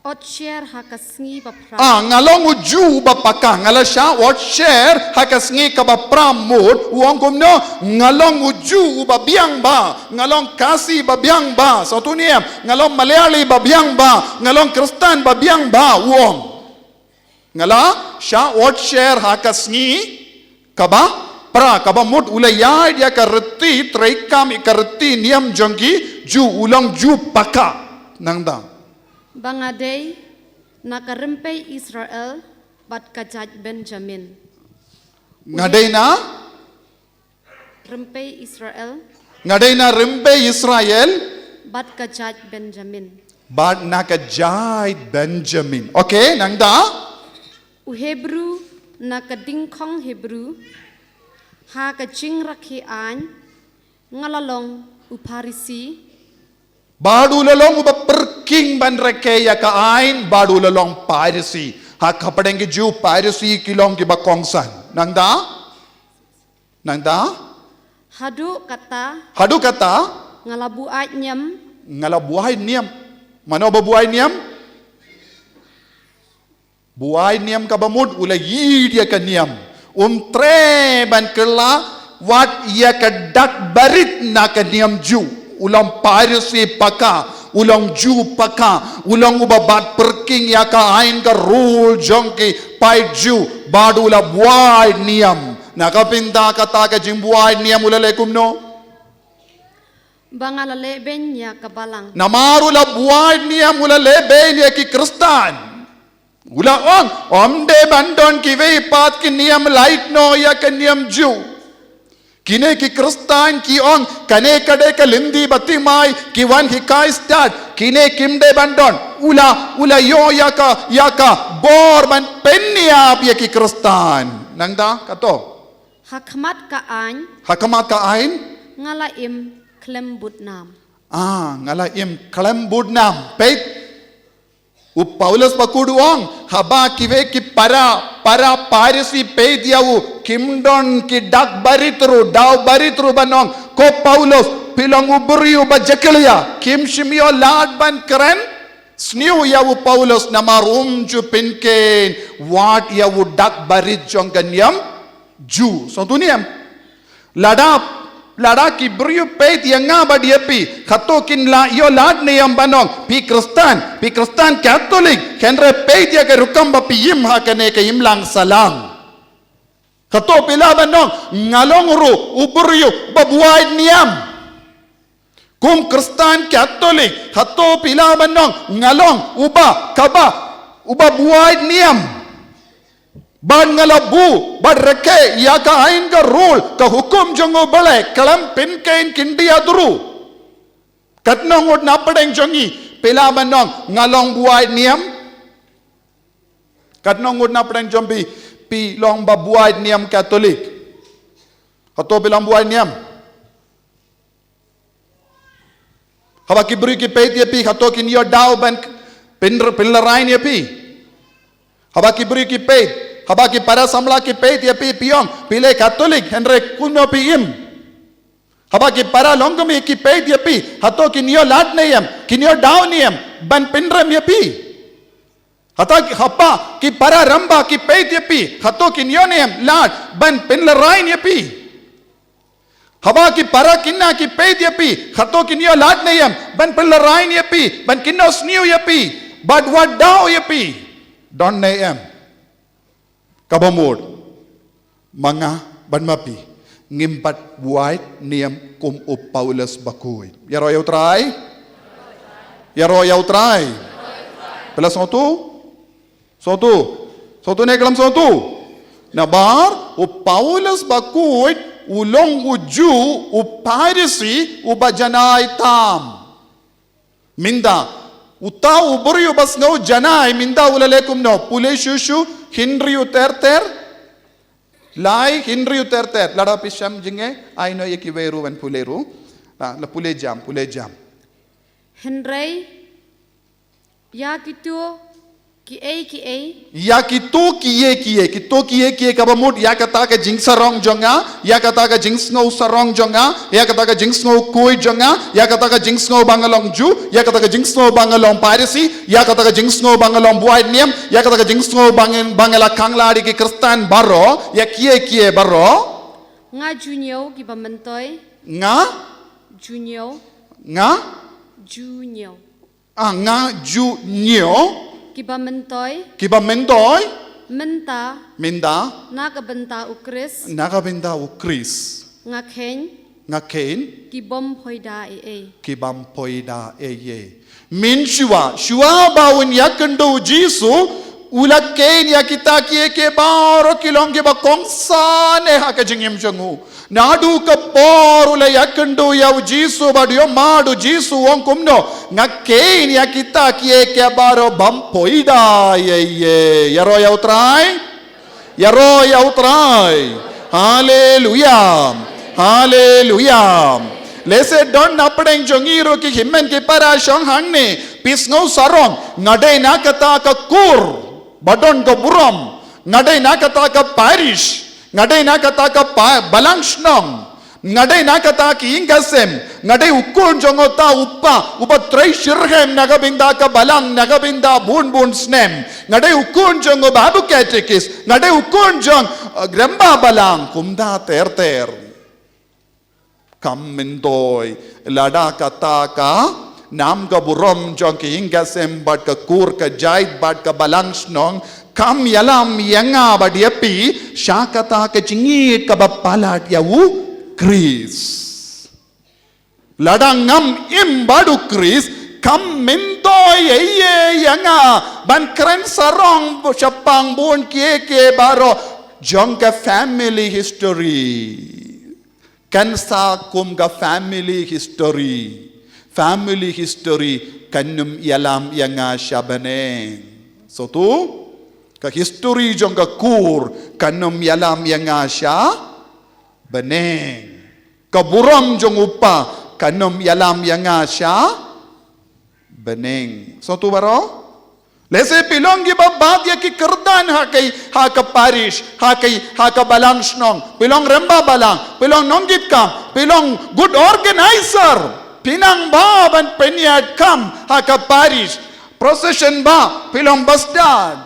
Speaker 2: otcher hakasngi bapra
Speaker 1: ngalong uju ba paka ngalasya otcher hakasngi ka ba pramut uang kumno ngalong uju ba biang ba ngalong kasi ba biang ba satu niam ngalong Malayali ba biang ba ngalong Kristen ba biang ba uang ngala sya otcher hakasngi ka ba pra ka ba mut ulayai dia ka reti traikam ikareti niam jongki ju ulang ju paka nangda
Speaker 2: bangadei nakarempei Israel bat kajaj Benjamin
Speaker 1: ngadei na
Speaker 2: rempei Israel bat kajaj Benjamin
Speaker 1: bat nakajai Benjamin okay nangda
Speaker 2: u Hebrew nakadingkong Hebrew ha kajing rakhi an ngalalong u Parisi
Speaker 1: Badu lalong uba perking ban rekeya ka ain badu lalong Parisi ha kapadeng ki ju Parisi kilong ki bakongsan nangda hadu kata
Speaker 2: ngalabuai
Speaker 1: niam mano ba buai niam buai niam ka bamud ula yi dia ka niam tre ban kela wat ia ka dak barit na ka niam ju ulang Parisi paka ulang ju paka ulang ubabat perking ya ka ain ka rule jongki pai ju badula buai niam nakapinta kata ka jing buai niam ulale kumno
Speaker 2: bangalale ben ya kabalang
Speaker 1: namaru la buai niam ulale ben ya ki Kristen ula omde bandon ki ve pat ki niam light no ya ka niam ju kine ki Kristen ki kane kade ka lindi batimai ki wan hikai start kine kimde bandon ula yo yaka bor ban penniap ya ki Kristen nangda kato
Speaker 2: hakamat ka ain ngalaim klembut nam
Speaker 1: ngalaim klembut nam peit Paulus pakuduang haba kive ki para Parisi pe diawu kimdon ki dak baritru daw baritru banong ko Paulus pilang ubriu ba jekelia kim shimio lad ban keren sniu yawu Paulus namarum ju pinken wat yawu dak barit jong ganyam ju so duniam lada ki briu pe yanga ba diepi khato kin la yo lad ne yam banong pi Kristen Catholic kenre pe dia ke rukam ba pi yim ha kane ke imlang salang khato pila banong ngalong ru ubriu ba buai niam kum Kristen Catholic khato pila banong ngalong uba buai niam ban ngalabu ban reke ya ka ain ka rule ka hukum jongo bale kalam pin kain kindia duru katnong od napadeng jongi pela manong ngalong buai niam katnong od napadeng jombi pi long ba buai niam Katolik kato bilang buai niam haba ki beri ki peit pi kato kin yo daw ban pin larain pi haba ki beri ki peit Haba ki para samla ki peit ya pi piong pile Katolik Henry kuno pi im. Haba ki para longami ki peit ya pi hato ki nio lad neyem ki nio down neyem ban pinrem ya pi. Hata ki hapa ki para ramba ki peit ya pi hato ki nio neyem lad ban pinlerain ya pi. Haba ki para kinna ki peit ya pi hato ki nio lad neyem ban pinlerain ya pi ban kinno sniu ya pi. But what daw ya pi don neyem. Kabamod mga banmapi ngimpat white niyam kum up Paulus bakuy. Yaro yaw try? Yaro yaw try? Pela Sotu neklam sotu. Nabar u Paulus bakuy ulong uju u Parisi u bajanay tam. Minda uta uburi ubas ngau janay minda ulalekum no pule shushu Hinri uterter lai Hinri uterter lada pisham jinge aino ye ki veru wan puleru la pule jam
Speaker 2: Henry ya kitu ki a
Speaker 1: ya kitu kiye kabamut ya kata ka jing sarong jonga ya kata ka jing snow sarong jonga ya kata ka jing snow koi jonga ya kata ka jing snow bangalong ju ya kata ka jing snow bangalong Parisi ya kata ka jing snow bangalong buait niam ya kata ka jing snow bangala kangladi ki kristan baro ya kiye baro
Speaker 2: nga junyo ki bamantoy
Speaker 1: nga
Speaker 2: junyo
Speaker 1: nga junyo
Speaker 2: kiba mentoy menta nakabenta
Speaker 1: u Chris
Speaker 2: nga
Speaker 1: ken
Speaker 2: kibom poida
Speaker 1: min shua bawin yakendo jisu ula ken yakita ke baro kilong ke ba kongsa ne ha ka jingim jangu nadu ka porula yakendo yaw jisu badio madu jisu on kumno nga ken yakita ke baro bam poida yaro yaw try hallelujah lese don napadeng jongiro ki himmen ki para shong hangne pisngau sarong ngadai na kata ka kur badon ka buram ngadai na kata ka parish ngadai na kata ka balangshnong ngadai na kata ki ingasem ngadai ukun jongota upa trai shirhem nagabinda ka balang nagabinda bun snem ngadai ukun jongo babu katekis ngadai ukun jong gramba balang kumda ter Kamindoy lada kata ka nam ka burom jong ki ingasem bat ka kur ka jait bat ka balangsnong kam yalam yanga bat yapi shakata ka jingit ka bapalat yawu Chris lada ngam imbadu Chris kamindoy yanga ban kren sarong shapang bun ke baro jong ka family history Kansa kum ga family history kanum yalam yanga shabane so tu ka history jong ka kur kanum yalam yanga sha bane ka buram jong upa kanum yalam yanga sha bane so tu baro lese pilong giba bagya ki kerdan ha ka parish ha ka balangsnong pilong remba balang pilong nonggit kam pilong good organizer pinang ba ban penyat kam ha ka parish procession ba pilong basdad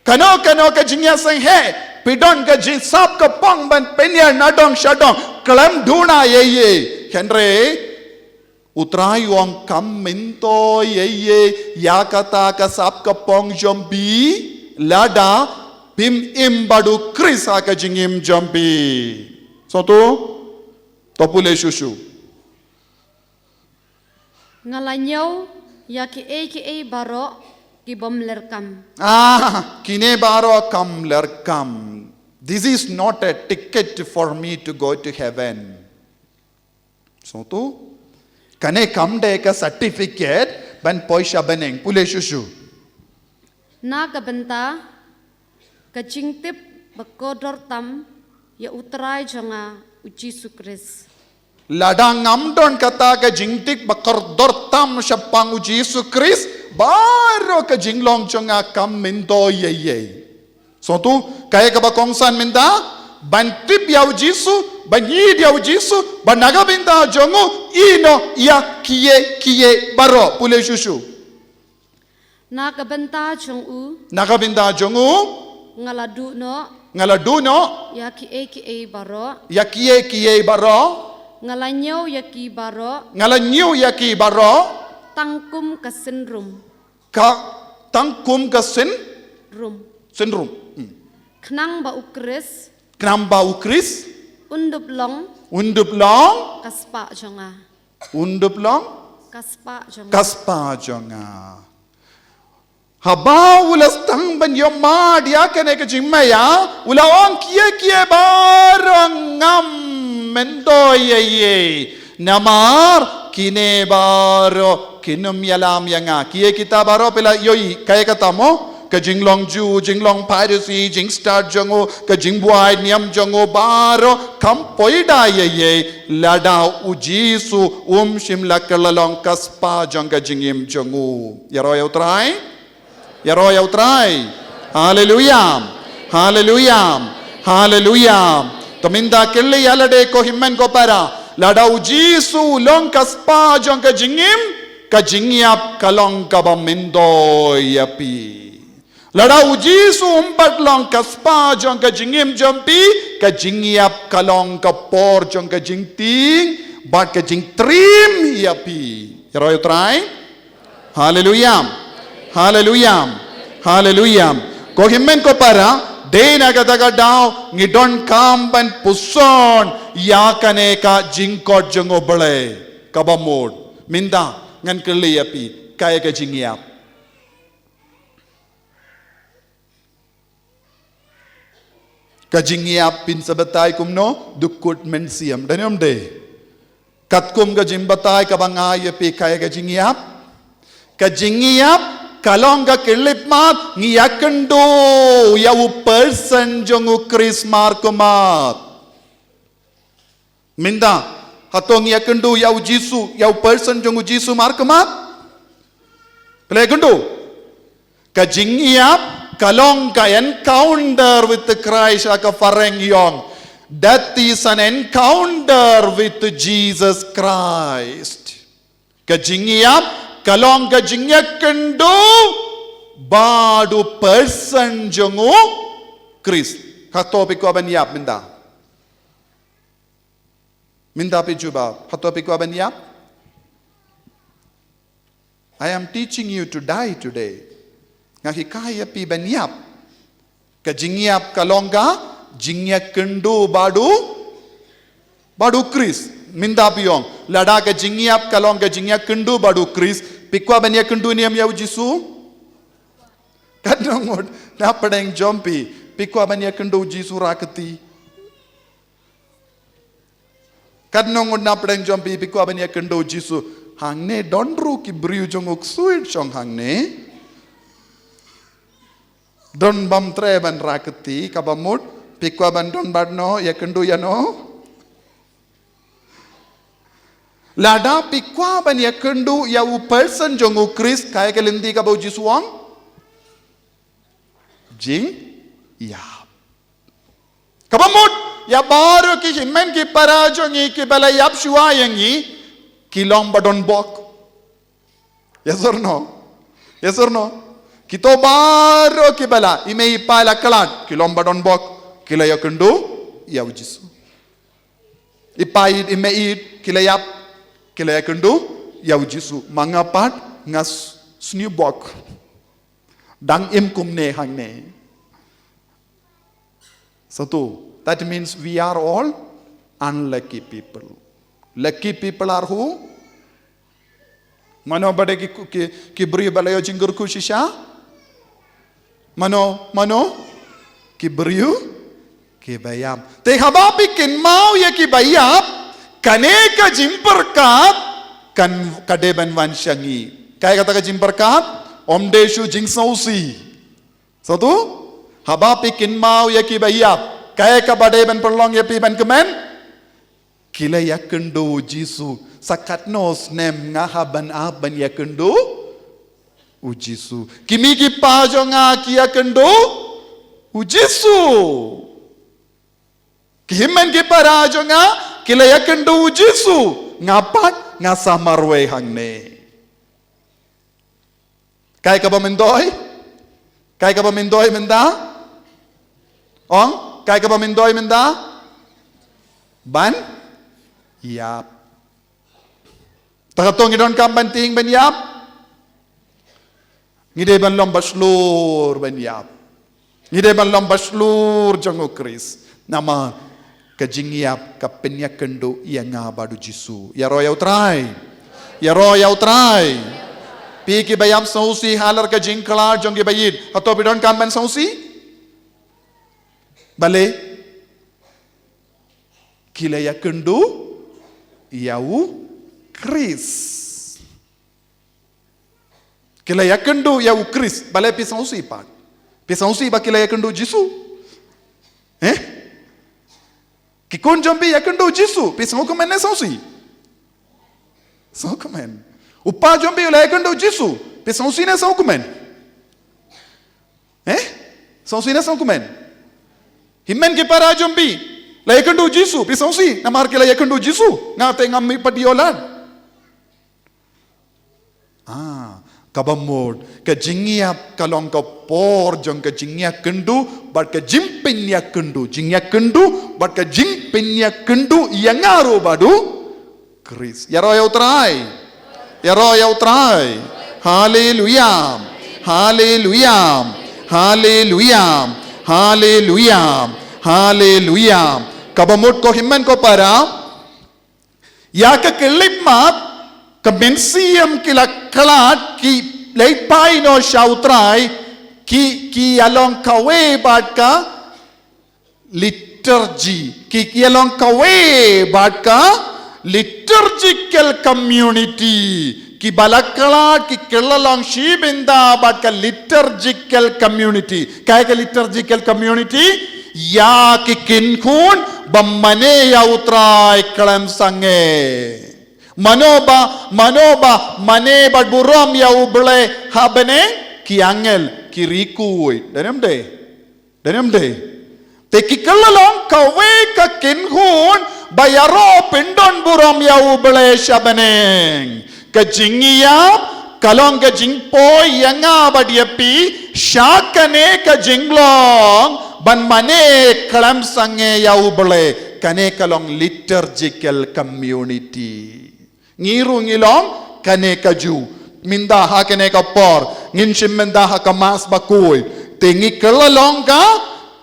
Speaker 1: kano ka jingya sang he pidon ka jinsap ka pong ban penyat nadong shadong klam dhuna ye Henry utrai wong kam minto ye yakata ka sap ka pong jombi lada pim imbadu Chris ka jingim jombi so tu topule shushu
Speaker 2: ngalanyaw ya ki a baro ki bom lerkam
Speaker 1: kine baro kam lerkam this is not a ticket for me to go to heaven so tu kane kamde ka certificate ban poisha baneng pule shushu
Speaker 2: na kabenta ka jingtip bakodor tam ya utrai jonga uji sukris
Speaker 1: ladang amdon kata ka jingtik bakordor tam shapang uji sukris baro ka jinglong jonga kam mindo ye So tu kaya ka ba kongsan minda ban trip yaw Jisu ban yid yaw Jisu ban naga binda jongo ino ya kiye baro pule shushu
Speaker 2: Nakabenta jong u
Speaker 1: naga binda jongo
Speaker 2: ngaladu no
Speaker 1: ya
Speaker 2: ki baro
Speaker 1: ya kiye baro
Speaker 2: ngalanyo yaki baro
Speaker 1: ngalanyo ya ki baro
Speaker 2: tangkum kasenrum
Speaker 1: ka tangkum ka
Speaker 2: rum
Speaker 1: syndrome
Speaker 2: knang ba ukris
Speaker 1: knamba ukris
Speaker 2: undup long kaspa
Speaker 1: jonga haba ulas tang ban yo ma dia kene ke jimmaya ulaong kiye barangam mendo ye namar kine baro kinum yalam yanga kiye kita baro pela yoi kaya katamo ka jinglong ju jinglong piracy jing start jongo ka jingbuai niam jongo baro kam poida ye lada ujisu shimla kalalong kaspa jonga jingim jongo yaro yautrai hallelujah tominda kelli yalade ko himmen ko para lada ujisu long kaspa jonga jingim ka jingiap kalong ka bamindo yapi Lada ujisu long kaspa jong ka jingim jompi ka jingiap kalong ka por jong ka jingting bat ka jing trim yapi. Yaro try? Hallelujah. Ko himmen ko para de na kataga daw ngidon kamban puson yakane ka jingkot jong obale kabamod minda ngan keli yapi kaya ka jingiap. Kajingiap pin sabatay kumno dukut mensiam danyom de katkum kajimbatay kabangay pi kaya kajingiap kalong ka kilip mat ngiyakendo yaw person jongu krismar kumat minda hatong ngiyakendo yaw Jisu yaw person jongu Jisu mar kumat pelekendo kajingiap kalong ka encounter with Christ aka fareng yong. That is an encounter with Jesus Christ. Kajingiap kalong kajingyak kendo badu person jongo Christ. Hatopi ko aban yap minda. Minda pijuba. Hatopi ko aban yap. I am teaching you to die today. Nga hikaya pi banyap ka jingiap kalongga jingyak kendo badu Chris minda piyong lada ka jingiap kalongga jingyak kendo badu Chris pikwa banyak kendo niam yaw Jisu kadangod na padeng jompi pikwa banyak kendo Jisu rakati kadangod na padeng jompi pikwa banyak kendo Jisu hangne donru ki briu jongok suit chong hangne Don bam tre ban rakati kabamut pikwa ban don badno yakendu yano lada pikwa ban yakendu ya u person jongu Chris kaya kelindi kabau Jisuang jing ya kabamut ya baru ki himmen ki parajongi ki bala yap shua yangi kilong badon bok yes or no Kito baro kibala ime ipala kalat kilomba don bok kilaya kendo yaw Jisu ipait ime it kilayap kilaya kendo yaw Jisu mangapat ngas sni bok dang im kumne hangne satu that means we are all unlucky people. Lucky people are who? Mano bade ki bri balayo jingur kushisha Mano kibriu kibayam. Te habapi kinmau ya kibayap kaneka jimperkat kan kadeban wansyangi. Kaya kata ka jimperkat omdeshu jingsausi. Satu habapi kinmau ya kibayap kaya ka badeban perlong ya piban kemen kila ya kendo Jisu sakat nos nem ngahaban aban ya kendo Ujisu kimi ki pajo nga kia kendo o Jesu. Kihimen ki parajo nga kilayakan do o Jesu. Ngapak nga samarwe hangne. Kaya ka ba mendoy? Kaya ka ba mendoy menda? Ong? Kaya ka ba mendoy menda? Ban? Yap. Takatong idon kam banting ban yap? Ngide ban lom baslur ban yap. Ngide ban lom baslur jango Kris. Nama kajingyap kapenya kendo iya nga badu Jisu. Ya royaw try. Ya royaw try. Piki bayam sausi halar ka jingkala jonggi bayid. Atau bidon kam ban sausi? Bale? Kilaya kendo iau Kris. Kilaya kendo iau Kris. Bale pi sausi pak. Pi sausi ba kilaya kendo Jisu? Kikun jombi ya kendo Jisu. Pi sausi komen ne sausi? Sausi komen. Upa jombi ulai kendo Jisu. Pi sausi ne sausi komen? Sausi ne sausi komen? Himen ki para jombi. Layakan do Jisu, pisau si, namar ke layakan do Jisu, ngate ngami padiolan. Kabamod, ke jingiap kalong ke por jong ke jingiap kendu, bat ke jimpenya kendu, jingiap kendu, bat ke jimpenya kendu, yang ngaru badu, Kris. Ya roh try, ya roh try. Haleluya, haleluya, haleluya, haleluya, haleluya. Kabamut ko himan ko para ya ka kelimat kemensiam kila kalat ki leipai no shautrai ki along kawe bad ka liturgy ki along kawe bad ka liturgical community ki balakalat ki kelalong shibinda bad ka liturgical community kaya ka liturgical community ya ki kinkun bamane ya utrai kalam sange manoba mane badburom ya uble habene ki angel ki rikui danem de te ki kalalong kawe ka kinkun bayaro pindon burom ya uble shabaneng ka jingiyap kalong ka jingpoy yanga badyapi shakane ka jinglong ban mane kalam sange yau bele kane kalong liturgical community ngiru ngilong kane kaju minda ha kane ka por ngin shim minda ha ka mas bakoy tingi kalalong ka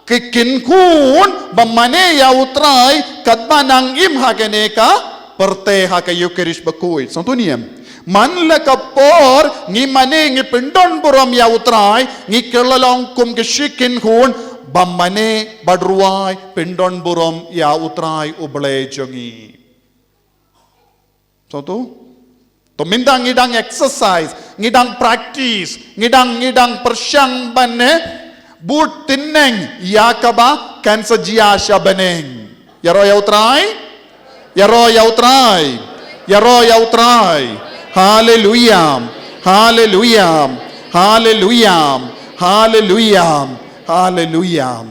Speaker 1: kikinkun ban mane yau try kadma nangim ha kane ka perte ha ka eucharish bakoy santuniem man la kapor ngi mane ngi pindon buram ya utrai ngi kelalong kum ke shikin hun bamane badruai pindon buram ya utrai uble jongi so to mindang ngidang exercise ngidang practice ngidang persyang bane but tineng ya kaba kan sajia shabaneng ya ro ya utrai ya ro ya utrai ya ro ya utrai hallelujah hallelujah hallelujah hallelujah hallelujah